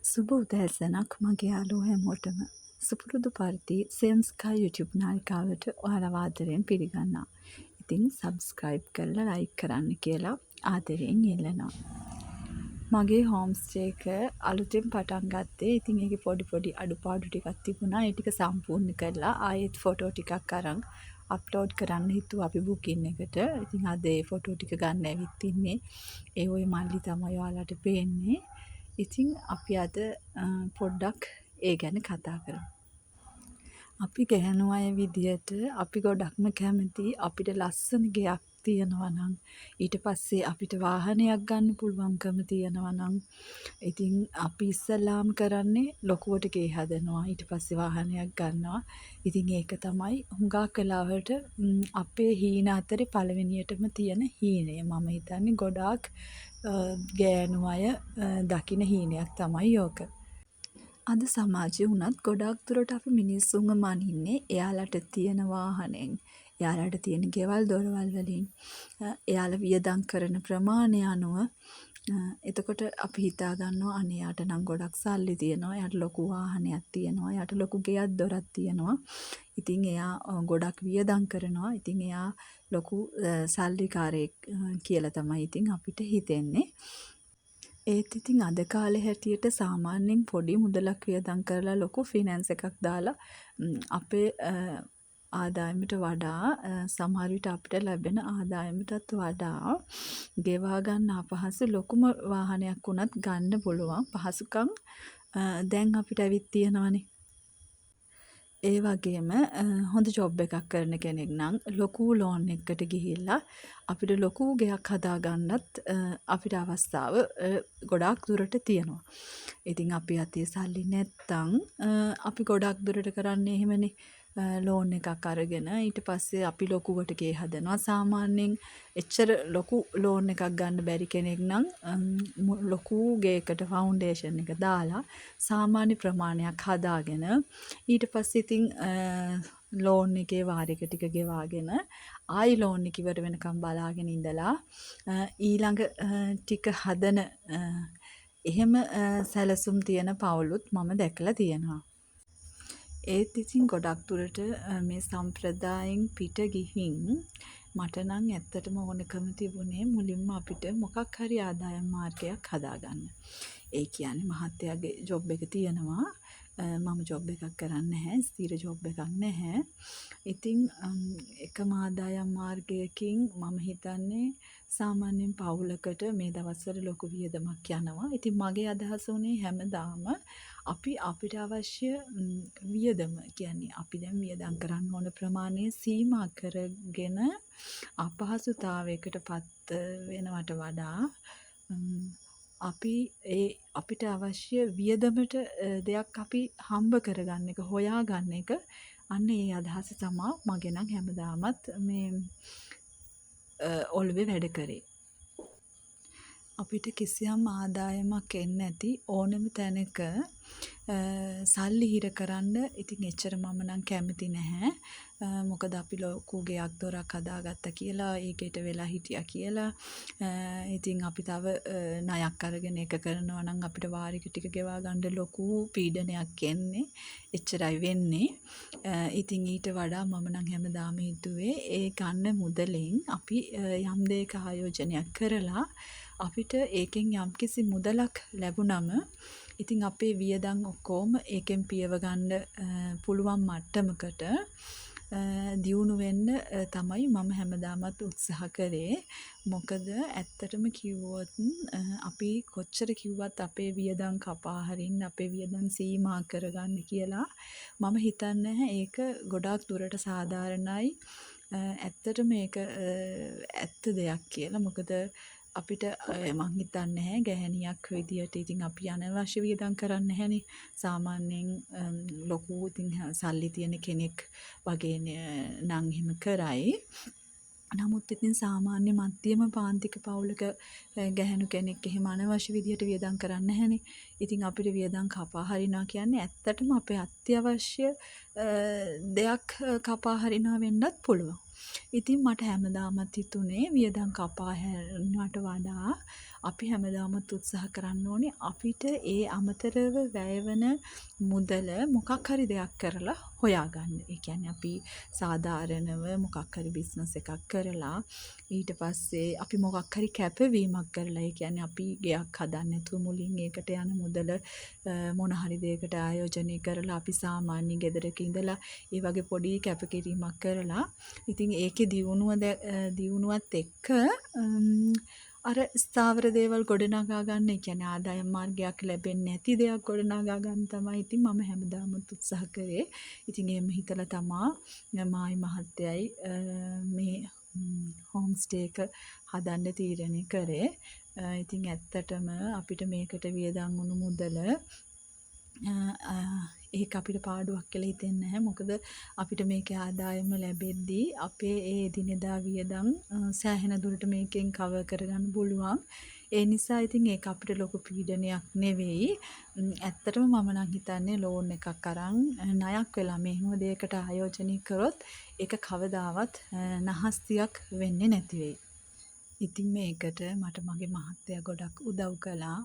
සුබ උදෑසනක් මගේ යාළුවෝ හැමෝටම. සුපුරුදු පරිදි සෙන්ස්කා YouTube නාලිකාවට ඔයාලව ආදරයෙන් පිළිගන්නවා. ඉතින් සබ්ස්ක්‍රයිබ් කරලා ලයික් කරන්න කියලා ආදරයෙන් ඉල්ලනවා. මගේ හෝම් ස්ටේ එක අලුතෙන් පටන් ගත්තේ. ඉතින් ඒකේ පොඩි අඩුපාඩු ටිකක් තිබුණා. ඒ ටික සම්පූර්ණ කරලා ආයෙත් ෆොටෝ ටිකක් අරන් අප්ලෝඩ් කරන්න හිතුවා අපි බුකින් එකට. ඉතින් අද ඒ ෆොටෝ ටික ගන්න ඇවිත් ඉන්නේ. ඒ ඔය මල්ලි තමයි ඔයාලට පේන්නේ. ඉතින් අපි අද පොඩ්ඩක් ඒ ගැන කතා කරමු. අපි ගැහැණු අය විදියට අපි ගොඩක්ම කැමති අපිට ලස්සන ගෙයක් තියෙනවා නම්, ඊට පස්සේ අපිට වාහනයක් ගන්න පුළුවන්කම තියෙනවා නම්, ඉතින් අපි ඉස්සෙල්ලාම කරන්නේ ලොකුවට ගේ හදනවා, ඊට පස්සේ වාහනයක් ගන්නවා. ඉතින් ඒක තමයි හුඟක් වෙලාවට අපේ හීන අතරේ පළවෙනියටම තියෙන හීනය. මම හිතන්නේ ගොඩාක් ගෑනු අය දකින හීනයක් තමයි ඕක. අද සමාජයේ වුණත් ගොඩාක් දුරට අපි මිනිස්සුන්ව මනින්නේ එයාලට තියෙන වාහනෙන්, එයාලට තියෙන ගෙවල් දොරවල් වලින්, එයාලා වියදම් කරන ප්‍රමාණය අනුව. එතකොට අපි හිතා ගන්නවා අනේ යාට නම් ගොඩක් සල්ලි තියෙනවා, යාට ලොකු වාහනයක් තියෙනවා, යාට ලොකු ගෙයක් දොරක් තියෙනවා. ඉතින් එයා ගොඩක් වියදම් කරනවා. ඉතින් එයා ලොකු සල්ලිකාරයෙක් කියලා තමයි ඉතින් අපිට හිතෙන්නේ. ඒත් ඉතින් අද කාලේ හැටියට සාමාන්‍යයෙන් පොඩි මුදලක් වියදම් කරලා ලොකු ෆිනෑන්ස් එකක් දාලා අපේ ආදායමට වඩා සමහර විට අපිට ලැබෙන ආදායමටත් වඩා ගෙවා ගන්න අපහසු ලොකුම වාහනයක් වුණත් ගන්න පුළුවන් පහසුකම් දැන් අපිට ඇවිත් තියෙනවනේ. ඒ වගේම හොඳ ජොබ් එකක් කරන කෙනෙක් නම් ලොකු ලෝන් එකකට ගිහිල්ලා අපිට ලොකු ගෙයක් හදාගන්නත් අපිට අවස්ථාව ගොඩාක් දුරට තියෙනවා. ඉතින් අපි අතේ සල්ලි නැත්තම් අපි ගොඩක් දුරට කරන්නේ එහෙමනේ. ලෝන් එකක් අරගෙන ඊට පස්සේ අපි ලොකුවට ගේ හදනවා. සාමාන්‍යයෙන් එච්චර ලොකු ලෝන් එකක් ගන්න බැරි කෙනෙක් නම් ලොකු ගේකට ෆවුන්ඩේෂන් එක දාලා සාමාන්‍ය ප්‍රමාණයක් හදාගෙන ඊට පස්සේ ඉතින් ලෝන් එකේ වාරික ටික ගෙවාගෙන ආයි ලෝන් එක ඉවර වෙනකම් බලාගෙන ඉඳලා ඊළඟ ටික හදන එහෙම සැලසුම් තියෙන පවුලුත් මම දැකලා තියෙනවා. ඒත් ඉතින් ගොඩක් දුරට මේ සම්ප්‍රදායෙන් පිට ගිහින් මට නම් ඇත්තටම ඕනකම තිබුණේ මුලින්ම අපිට මොකක් හරි ආදායම් මාර්ගයක් හදාගන්න. ඒ කියන්නේ මහත්තයාගේ ජොබ් එක තියෙනවා. මම ජොබ් එකක් කරන්නේ නැහැ. ස්ථිර ජොබ් එකක් නැහැ. ඉතින් එකම ආදායම් මාර්ගයකින් මම හිතන්නේ සාමාන්‍යයෙන් පවුලකට මේ දවස්වල ලොකු වියදමක් යනවා. ඉතින් මගේ අදහස උනේ හැමදාම අපි අපිට අවශ්‍ය වියදම කියන්නේ අපි දැන් වියදම් කරන්න ඕන ප්‍රමාණය සීමා කරගෙන අපහසුතාවයකට පත් වෙනවට වඩා අපි අපිට අවශ්‍ය වියදමට දෙයක් අපි හම්බ කරගන්න එක, හොයාගන්න එක, අන්න ඒ අදහස තමයි මගේ නම් හැමදාමත් මේ ඔළුවේ වැඩ කරේ. අපිට කිසියම් ආදායමක් එන්නේ නැති ඕනම තැනක සල්ලි හිර කරන්න ඉතින් එච්චර මම නම් කැමති නැහැ. මොකද අපි ලොකු ගෙයක් දොරක් හදාගත්තා කියලා ඒකේට වෙලා හිටියා කියලා ඉතින් අපි තව ණයක් අරගෙන එක කරනවා නම් අපිට වාරික ටික ගෙවා ගන්න ලොකු පීඩනයක් එන්නේ. එච්චරයි වෙන්නේ. ඉතින් ඊට වඩා මම නම් හැමදාම හිතුවේ ඒ ගන්න මුදලෙන් අපි යම් දෙයක ආයෝජනයක් කරලා අපිට ඒකෙන් යම්කිසි මුදලක් ලැබුණම ඉතින් අපේ වියදම් ඔක්කොම ඒකෙන් පියව ගන්න පුළුවන් මට්ටමකට දියුණු වෙන්න තමයි මම හැමදාමත් උත්සාහ කරේ. මොකද ඇත්තටම කිව්වොත් අපි කොච්චර කිව්වත් අපේ වියදම් කපා හරින්න, අපේ වියදම් සීමා කරගන්න කියලා මම හිතන්නේ ඒක ගොඩාක් දුරට සාධාරණයි. ඇත්තටම මේක ඇත්ත දෙයක් කියලා. මොකද අපිට මං හිතන්නේ නැහැ ගැහණියක් විදියට ඉතින් අපි අනවශ්‍ය වියදම් කරන්නේ නැහැනේ. සාමාන්‍යයෙන් ලොකු ඉතින් සල්ලි තියෙන කෙනෙක් වගේ නම් එහෙම කරයි. නමුත් ඉතින් සාමාන්‍ය මධ්‍යම පාන්තික පවුලක ගැහණු කෙනෙක් එහෙම අනවශ්‍ය විදියට වියදම් කරන්නේ නැහැනේ. ඉතින් අපිට වියදම් කපා හරිනවා කියන්නේ ඇත්තටම අපේ අත්‍යවශ්‍ය දෙයක් කපා හරිනවා වෙන්නත් පුළුවන්. ඉතින් මට හැමදාමත් හිතුනේ වියදම් කපා හැරෙන්නට වඩා අපි හැමදාමත් උත්සාහ කරන්න ඕනේ අපිට ඒ අමතරව වැය වෙන මුදල මොකක් හරි දෙයක් කරලා හොයාගන්න. ඒ කියන්නේ අපි සාධාරණව මොකක් හරි බිස්නස් එකක් කරලා ඊට පස්සේ අපි මොකක් හරි කැපවීමක් කරලා ඒ කියන්නේ අපි ගෙයක් හදන්න නැතුව මුලින් ඒකට යන මුදල මොන හරි දෙයකට ආයෝජනය කරලා අපි සාමාන්‍ය ගෙදරක ඉඳලා ඒ වගේ පොඩි කැපකිරීමක් කරලා ඉතින් ඒකේ දියුණුවත් එක්ක අර ස්ථාවර දේවල් ගොඩනගා ගන්න, ඒ කියන්නේ ආදායම් මාර්ගයක් ලැබෙන්නේ නැති දෙයක් ගොඩනගා ගන්න තමයි ඉතින් මම හැමදාම උත්සාහ කරේ. ඉතින් එහෙම හිතලා තමයි මායි මහත්තයයි මේ හෝම් ස්ටේ එක හදන්න තීරණය කරේ. ඉතින් ඇත්තටම අපිට මේකට වියදම් වුණු මුදල ඒක අපිට පාඩුවක් කියලා හිතෙන්නේ නැහැ. මොකද අපිට මේකේ ආදායම ලැබෙද්දී අපේ ඒ එදිනෙදා වියදම් සෑහෙන දුරට මේකෙන් කවර් කරගන්න පුළුවන්. ඒ නිසා ඉතින් ඒක අපිට ලොකු පීඩනයක් නෙවෙයි. ඇත්තටම මම නම් හිතන්නේ ලෝන් එකක් අරන් ණයක් වෙලා මෙහෙම දෙයකට ආයෝජනය කරොත් ඒක කවදාවත් නහස්තියක් වෙන්නේ නැති වෙයි. ඉතින් මේකට මට මගේ මහත්තයා ගොඩක් උදව් කළා.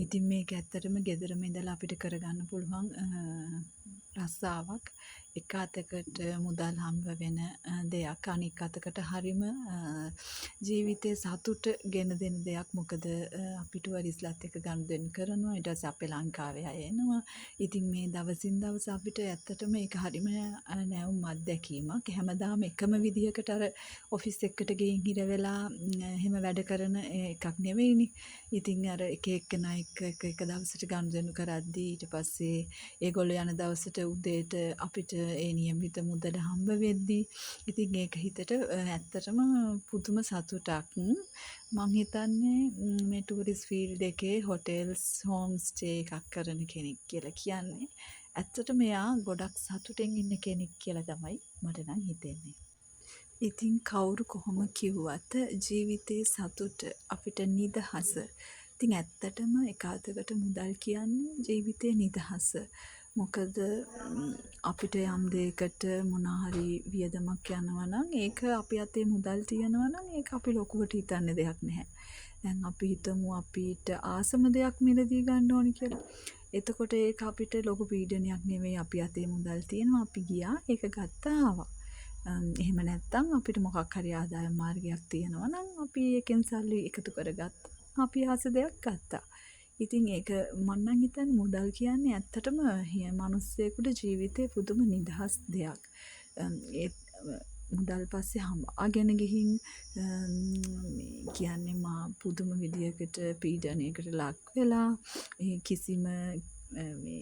ඉතින් මේක ඇත්තටම ගෙදරම ඉඳලා අපිට කරගන්න පුළුවන් රස්සාවක්. එක අතකට මුදල් හම්බ වෙන දෙයක්, අනික් අතකට හරිම ජීවිතේ සතුට ගෙන දෙන දෙයක්. මොකද අපි ටුවරිස්ලාත් එක්ක ගනුදෙනු කරනවා, ඊට පස්සේ අපේ ලංකාවේ අය එනවා. ඉතින් මේ දවසින් දවස අපිට ඇත්තටම ඒක හරිම නැවුම් අත්දැකීමක්. හැමදාම එකම විදිහකට අර ඔෆිස් එකකට ගිහින් හිර වෙලා එහෙම වැඩ කරන එකක් නෙවෙයිනේ. ඉතින් අර එක එක්කෙනා එක දවසට ගනුදෙනු කරද්දී ඊට පස්සේ ඒගොල්ලෝ යන දවසට උදේට අපිට ඒ නියමිත මුදල හම්බ වෙද්දී ඉතින් ඒක හිතට ඇත්තටම පුදුම සතුටක්. මං හිතන්නේ මේ ටූරිස්ට් ෆීල්ඩ් එකේ හොටෙල්ස් හෝම් ස්ටේ එකක් කරන කෙනෙක් කියලා කියන්නේ ඇත්තටම එයා ගොඩක් සතුටෙන් ඉන්න කෙනෙක් කියලා තමයි මට නම් හිතෙන්නේ. ඉතින් කවුරු කොහොම කිව්වත් ජීවිතේ සතුට අපිට නිදහස. ඉතින් ඇත්තටම එක අතකට මුදල් කියන්නේ ජීවිතේ නිදහස. මොකද අපිට යම් දෙයකට මොනහරි වියදමක් යනවා නම් ඒක අපි අතේ මුදල් තියනවා නම් ඒක අපි ලොකුවට හිතන්න දෙයක් නැහැ. දැන් අපි හිතමු අපිට ආසම දෙයක් මිලදී ගන්න ඕනි කියලා. එතකොට ඒක අපිට ලොකු පීඩනයක් නෙවෙයි. අපි අතේ මුදල් තියෙනවා, අපි ගියා, ඒක ගත්තා ආවා. එහෙම නැත්නම් අපිට මොකක් හරි ආදායම් මාර්ගයක් තියෙනවා නම් අපි ඒකෙන් සල්ලි එකතු කරගත්තා. අපි ආස දෙයක් ගත්තා. ඉතින් ඒක මම නම් හිතන්නේ මුදල් කියන්නේ ඇත්තටම මිනිස්සෙකුට ජීවිතේ පුදුම නිදහස් දෙයක්. ඒ මුදල් පස්සේ හම්බාගෙන ගිහින් කියන්නේ මා පුදුම විදියකට පීඩනයකට ලක් වෙලා කිසිම මේ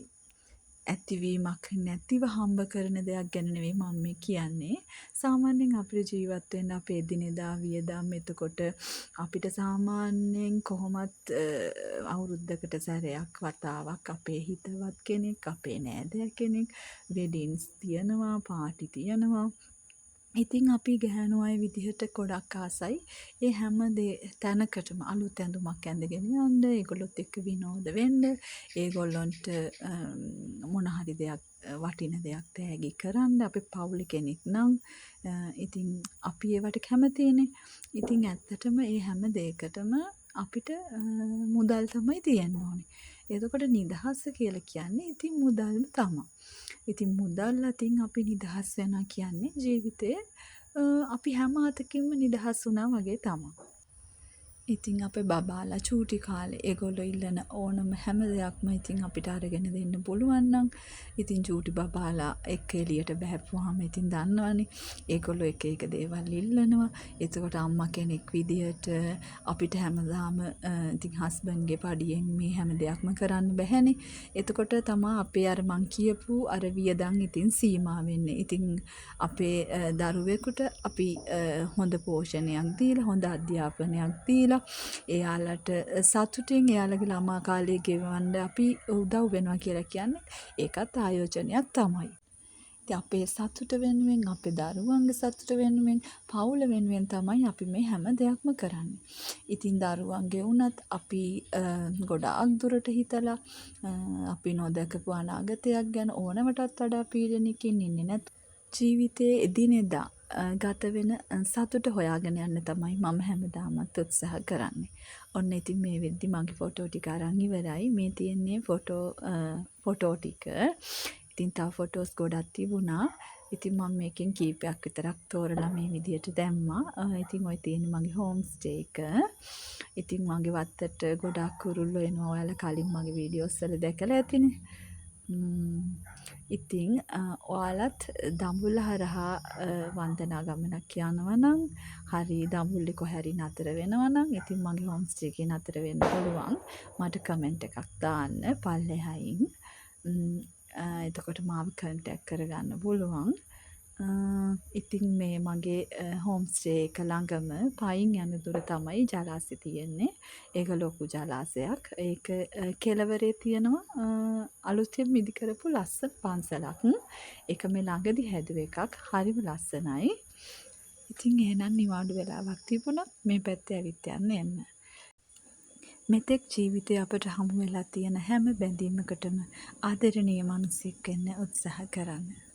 ඇතිවීමක් නැතිව හම්බ කරන දෙයක් ගැන නෙවෙයි මම මේ කියන්නේ. සාමාන්‍යයෙන් අපිට ජීවත් වෙන්න අපේ එදිනෙදා වියදම් එතකොට අපිට සාමාන්‍යයෙන් කොහොමත් අවුරුද්දකට සැරයක් වතාවක් අපේ හිතවත් කෙනෙක්, අපේ නෑදෑ කෙනෙක් වෙඩින්ස් තියනවා, පාටි තියනවා. ඉතින් අපි ගැහැණු අය විදිහට ගොඩක් ආසයි ඒ හැම තැනකටම අලුත් ඇඳුමක් ඇඳගෙන යන්න, ඒගොල්ලොත් එක්ක විනෝද වෙන්න, ඒගොල්ලන්ට මොන හරි දෙයක් වටින දෙයක් තෑගි කරන්න. අපි පවුලේ කෙනෙක් නම් ඉතින් අපි ඒවට කැමතිනේ. ඉතින් ඇත්තටම මේ හැම දෙයකටම අපිට මුදල් තමයි තියෙන්න ඕනේ. එතකොට නිදහස කියලා කියන්නේ ඉතින් මුදල්ම තමයි. ඉතින් මුදල් අතින් අපි නිදහස් වෙනවා කියන්නේ ජීවිතේ අපි හැම අතකින්ම නිදහස් වුණා වගේ තමයි. ඉතින් අපේ බබාලා චූටි කාලේ ඒගොල්ලෝ ඉල්ලන ඕනම හැම දෙයක්ම ඉතින් අපිට අරගෙන දෙන්න පුළුවන් නම් ඉතින් චූටි බබාලා එක්ක එළියට බහැපුවාම ඉතින් දන්නවනේ ඒගොල්ලෝ එක එක දේවල් ඉල්ලනවා. එතකොට අම්මා කෙනෙක් විදියට අපිට හැමදාම ඉතින් හස්බන්ඩ්ගේ පඩියෙන් මේ හැම දෙයක්ම කරන්න බැහැනේ. එතකොට තමයි අපේ අර මං කියපු අර වියදම් ඉතින් සීමා වෙන්නේ. ඉතින් අපේ දරුවෙකුට අපි හොඳ පෝෂණයක් දීලා, හොඳ අධ්‍යාපනයක් දීලා එයාලට සතුටින් එයාලගේ ළමා කාලේ ගෙවන්න අපි උදව් වෙනවා කියලා කියන්නේ ඒකත් ආයෝජනයක් තමයි. ඉතින් අපේ සතුට වෙනුවෙන්, අපේ දරුවන්ගේ සතුට වෙනුවෙන්, පවුල වෙනුවෙන් තමයි අපි මේ හැම දෙයක්ම කරන්නේ. ඉතින් දරුවන්ගේ වුණත් අපි ගොඩාක් දුරට හිතලා අපි නොදකපු අනාගතයක් ගැන ඕනවටත් වඩා පීඩනකින් ඉන්නේ නැත්. ජීවිතයේ එදිනෙදා ගත වෙන සතුට හොයාගෙන යන්න තමයි මම හැමදාමත් උත්සාහ කරන්නේ. ඔන්න ඉතින් මේ වෙද්දි මගේ ෆොටෝ ටික අරන් ඉවරයි. මේ තියෙන්නේ ෆොටෝ ටික. ඉතින් තව ෆොටෝස් ගොඩක් තිබුණා. ඉතින් මම මේකෙන් කීපයක් විතරක් තෝරලා මේ විදියට දැම්මා. ඉතින් ඔය තියෙන්නේ මගේ හෝම් ස්ටේ එක. ඉතින් මගේ වත්තට ගොඩක් කුරුල්ලෝ එනවා. ඔයාලා කලින් මගේ වීඩියෝස් වල දැකලා ඇතිනේ. ඉතින් ඔයාලත් දඹුල්ල හරහා වන්දනා ගමනක් යනවා නම් හරි දඹුල්ලේ කොහරි නතර වෙනවා නම් ඉතින් මගේ හෝම් ස්ටේ එකේ නතර වෙන්න පුළුවන්. මට කමෙන්ට් එකක් දාන්න පල්ලෙහායින්. එතකොට මාව කන්ටැක්ට් කරගන්න පුළුවන්. ඉතින් මේ මගේ හෝම් ස්ටේ එක ළඟම පයින් යන දුර තමයි ජලාශය තියෙන්නේ. ඒක ලොකු ජලාශයක්. ඒක කෙළවරේ තියෙනවා අලුතෙන් මිදි කරපු ලස්සන පන්සලක්. ඒක මේ ළඟදි හැදුව එකක්. හරිම ලස්සනයි. ඉතින් එහෙනම් නිවාඩු වෙලාවක් තිබුණොත් මේ පැත්තේ ඇවිත් යන්න. මෙතෙක් ජීවිතේ අපට හමු වෙලා තියෙන හැම බැඳීමකටම ආදරණීය මිනිසෙක් වෙන්න උත්සාහ කරන්න.